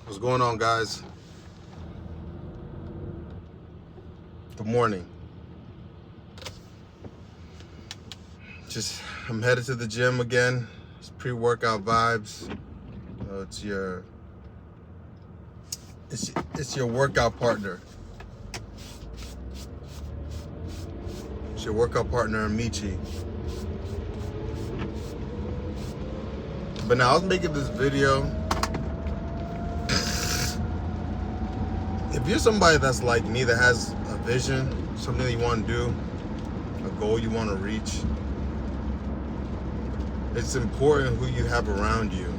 What's going on, guys? Good morning. I'm headed to the gym again. It's pre-workout vibes. It's your workout partner. It's your workout partner, Michi. But now I was making this video. If you're somebody that's like me, that has a vision, something that you want to do, a goal you want to reach, it's important who you have around you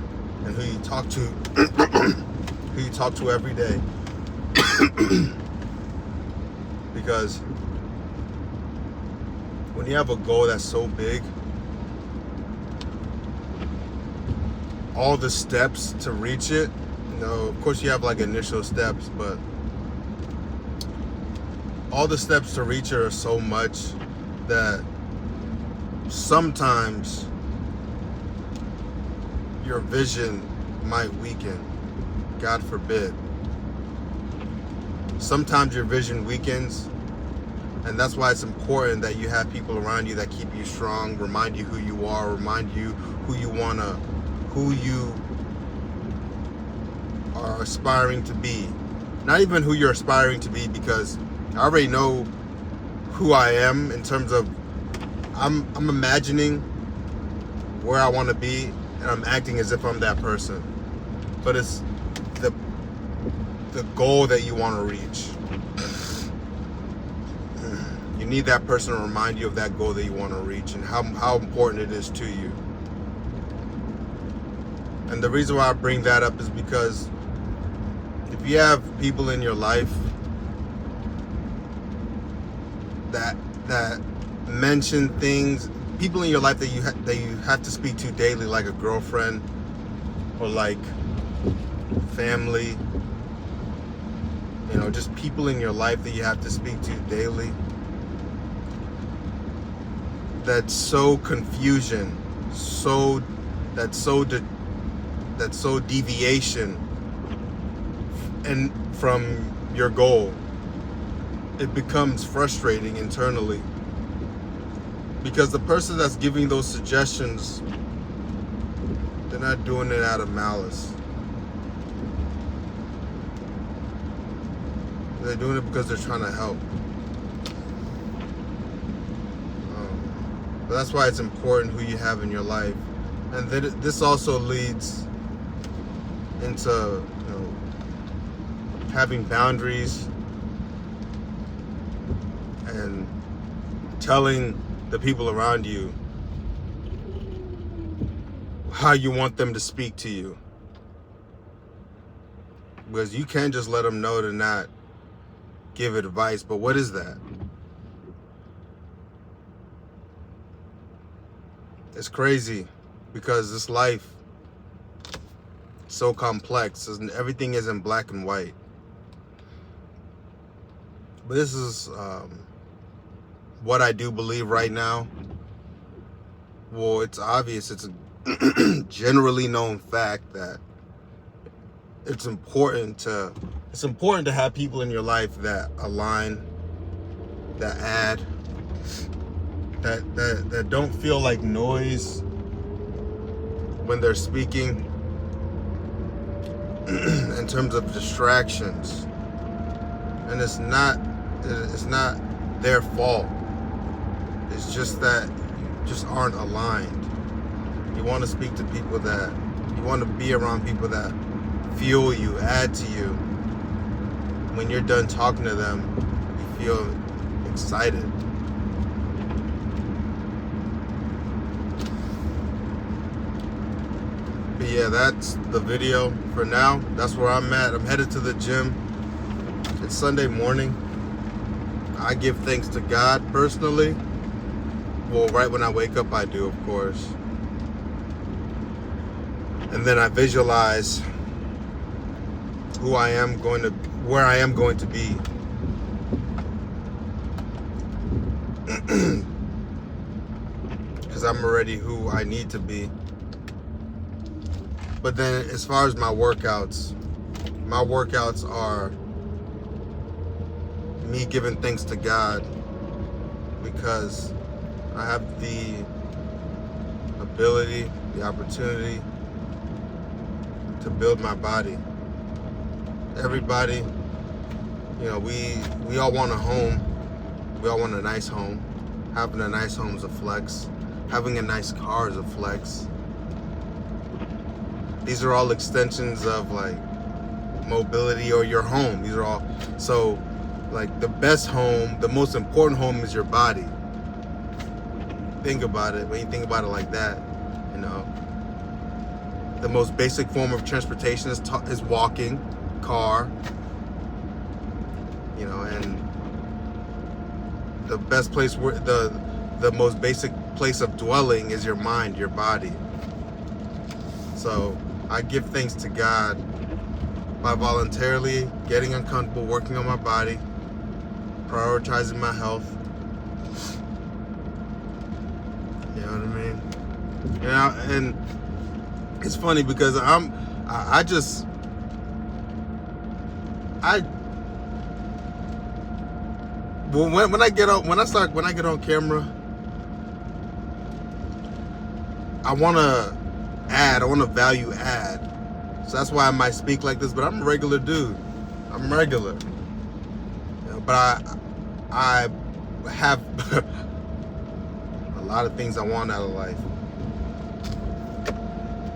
and who you talk to, who you talk to every day. Because when you have a goal that's so big, all the steps to reach it, of course you have like initial steps, but all the steps to reach it are so much that sometimes your vision might weaken. God forbid. Sometimes your vision weakens, and that's why it's important that you have people around you that keep you strong, remind you who you are, remind you who you are aspiring to be. Not even who you're aspiring to be, because I already know who I am in terms of I'm imagining where I want to be, and I'm acting as if I'm that person. But it's the goal that you want to reach. You need that person to remind you of that goal that you want to reach and how important it is to you. And the reason why I bring that up is because if you have people in your life that mention things, people in your life that you have to speak to daily, like a girlfriend or like family, just people in your life that you have to speak to daily, that's so confusion, that's so deviation and from your goal. It becomes frustrating internally, because the person that's giving those suggestions, they're not doing it out of malice. They're doing it because they're trying to help. But that's why it's important who you have in your life. And then this also leads into having boundaries and telling the people around you how you want them to speak to you. Because you can't just let them know to not give advice. But what is that? It's crazy, because this life is so complex and everything isn't black and white. But this is what I do believe right now. Well, it's obvious. It's a generally known fact that it's important to have people in your life that align, that add, that don't feel like noise when they're speaking in terms of distractions. And it's not their fault. It's just that you just aren't aligned. You want to speak to people you want to be around people that fuel you, add to you. When you're done talking to them, you feel excited. But yeah, that's the video for now. That's where I'm at. I'm headed to the gym. It's Sunday morning. I give thanks to God personally. Well, right when I wake up, I do, of course. And then I visualize where I am going to be. Because I'm already who I need to be. But then as far as my workouts, my workouts are me giving thanks to God because I have the ability, the opportunity to build my body. Everybody, you know, we all want a home. We all want a nice home. Having a nice home is a flex. Having a nice car is a flex. These are all extensions of like mobility or your home. These are all, so like the best home, the most important home is your body. Think about it. When you think about it like that, you know, the most basic form of transportation is walking, car, you know, and the best place where the most basic place of dwelling is your mind, your body. So I give thanks to God by voluntarily getting uncomfortable, working on my body, prioritizing my health. You know what I mean? Yeah, and it's funny because when I get on camera, I want to value add. So that's why I might speak like this, but I'm a regular dude. I'm regular. You know, but I have a lot of things I want out of life.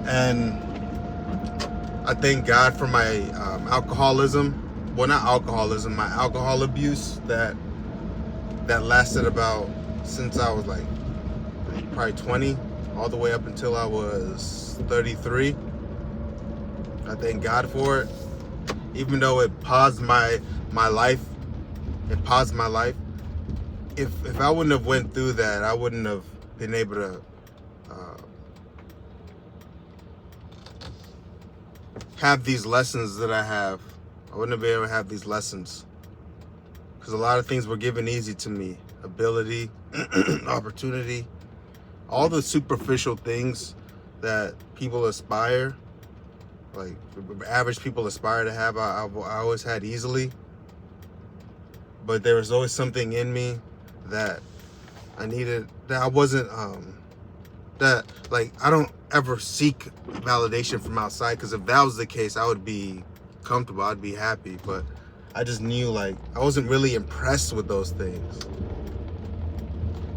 And I thank God for my alcoholism. Well, not alcoholism, my alcohol abuse that lasted about since I was like probably 20 all the way up until I was 33. I thank God for it. Even though it paused my life. It paused my life. If I wouldn't have went through that, I wouldn't have been able to have these lessons that I have. I wouldn't have been able to have these lessons. Because a lot of things were given easy to me. Ability, opportunity, all the superficial things that people aspire, like average people aspire to have, I always had easily. But there was always something in me that I needed, that I wasn't, that like I don't ever seek validation from outside, because if that was the case, I would be comfortable, I'd be happy. But I just knew like I wasn't really impressed with those things.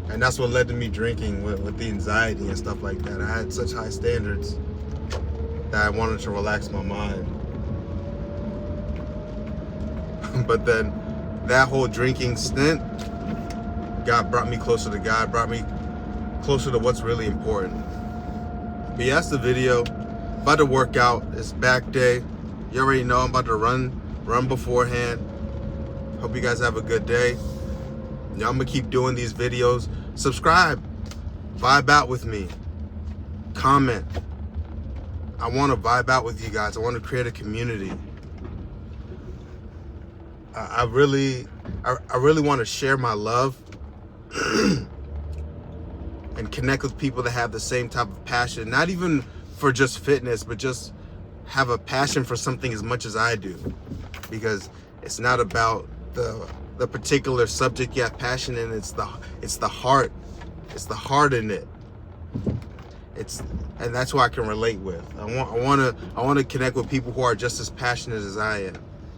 And that's what led to me drinking with the anxiety and stuff like that. I had such high standards that I wanted to relax my mind. But then that whole drinking stint, God brought me closer to God, brought me closer to what's really important. But yeah, that's the video. About to work out. It's back day. You already know I'm about to run beforehand. Hope you guys have a good day. Yeah, I'm gonna keep doing these videos. Subscribe, vibe out with me, comment. I want to vibe out with you guys. I want to create a community. I really want to share my love and connect with people that have the same type of passion. Not even for just fitness, but just have a passion for something as much as I do. Because it's not about the particular subject you have passion in. It's the heart. It's the heart in it. And that's what I can relate with. I want to connect with people who are just as passionate as I am.